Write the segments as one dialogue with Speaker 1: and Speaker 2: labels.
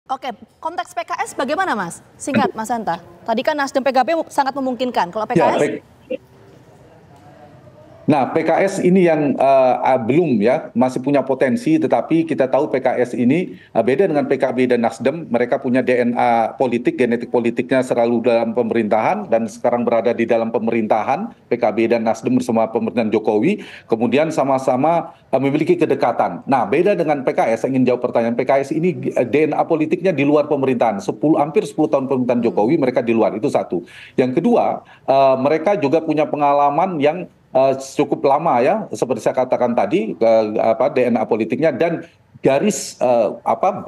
Speaker 1: Oke, konteks PKS bagaimana Mas? Singkat Mas Hanta. Tadi kan Nasdem PKB sangat memungkinkan. Kalau
Speaker 2: Ya,
Speaker 1: PKS?
Speaker 2: nah, PKS ini yang belum ya, masih punya potensi, tetapi kita tahu PKS ini beda dengan PKB dan Nasdem, mereka punya DNA politik, genetik politiknya selalu dalam pemerintahan dan sekarang berada di dalam pemerintahan, PKB dan Nasdem bersama pemerintahan Jokowi, kemudian sama-sama memiliki kedekatan. Nah, beda dengan PKS, saya ingin jawab pertanyaan, PKS ini DNA politiknya di luar pemerintahan, hampir 10 tahun pemerintahan Jokowi, mereka di luar, itu satu. Yang kedua, mereka juga punya pengalaman yang cukup lama ya, seperti saya katakan tadi, DNA politiknya dan garis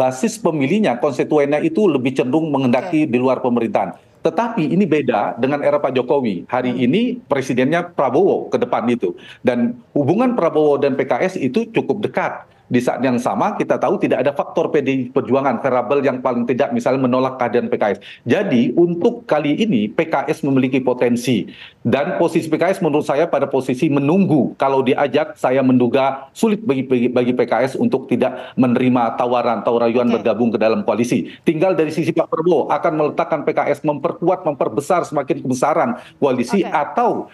Speaker 2: basis pemilihnya, konstituennya itu lebih cenderung mengendaki di luar pemerintahan. Tetapi ini beda dengan era Pak Jokowi. Hari ini presidennya Prabowo ke depan itu. Dan hubungan Prabowo dan PKS itu cukup dekat. Di saat yang sama kita tahu tidak ada faktor PDI Perjuangan, variabel yang paling tidak misalnya menolak kehadiran PKS. Jadi untuk kali ini PKS memiliki potensi. Dan posisi PKS menurut saya pada posisi menunggu. Kalau diajak saya menduga sulit bagi PKS untuk tidak menerima tawaran rayuan bergabung ke dalam koalisi. Tinggal dari sisi Pak Prabowo akan meletakkan PKS memperkuat, memperbesar semakin kebesaran koalisi atau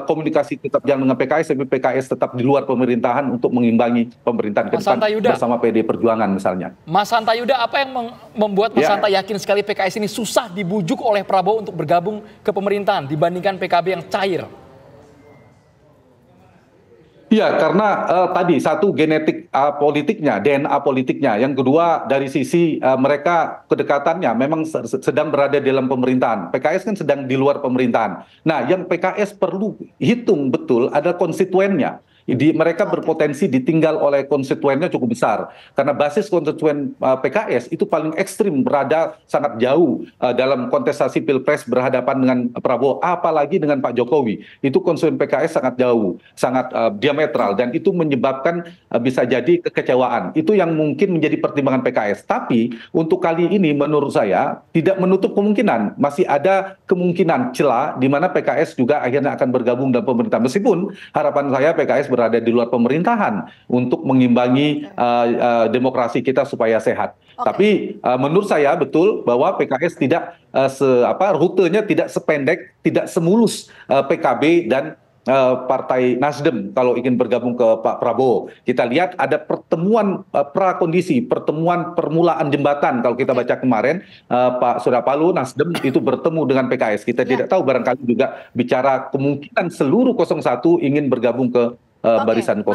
Speaker 2: komunikasi tetap jalan dengan PKS, tapi PKS tetap di luar pemerintahan untuk mengimbangi pemerintahan ke depan bersama PD Perjuangan misalnya.
Speaker 3: Mas Hanta Yuda, apa yang membuat Mas Hanta yakin sekali PKS ini susah dibujuk oleh Prabowo untuk bergabung ke pemerintahan dibandingkan PKB yang cair?
Speaker 2: Iya, karena tadi satu genetik politiknya, DNA politiknya. Yang kedua dari sisi mereka kedekatannya memang sedang berada dalam pemerintahan. PKS kan sedang di luar pemerintahan. Nah, yang PKS perlu hitung betul ada konstituennya. Mereka berpotensi ditinggal oleh konstituennya cukup besar. Karena basis konstituen PKS itu paling ekstrim, berada sangat jauh dalam kontestasi Pilpres berhadapan dengan Prabowo, apalagi dengan Pak Jokowi. Itu konstituen PKS sangat jauh, sangat diametral, dan itu menyebabkan bisa jadi kekecewaan. Itu yang mungkin menjadi pertimbangan PKS. Tapi untuk kali ini menurut saya tidak menutup kemungkinan. Masih ada kemungkinan celah di mana PKS juga akhirnya akan bergabung dalam pemerintahan. Meskipun harapan saya PKS berada di luar pemerintahan untuk mengimbangi demokrasi kita supaya sehat. Tapi menurut saya betul bahwa PKS tidak rutenya tidak sependek, tidak semulus PKB dan Partai Nasdem kalau ingin bergabung ke Pak Prabowo. Kita lihat ada pertemuan prakondisi, pertemuan permulaan jembatan kalau kita baca kemarin Pak Surya Paloh Nasdem itu bertemu dengan PKS. Kita tidak tahu, barangkali juga bicara kemungkinan seluruh 01 ingin bergabung ke barisan 01.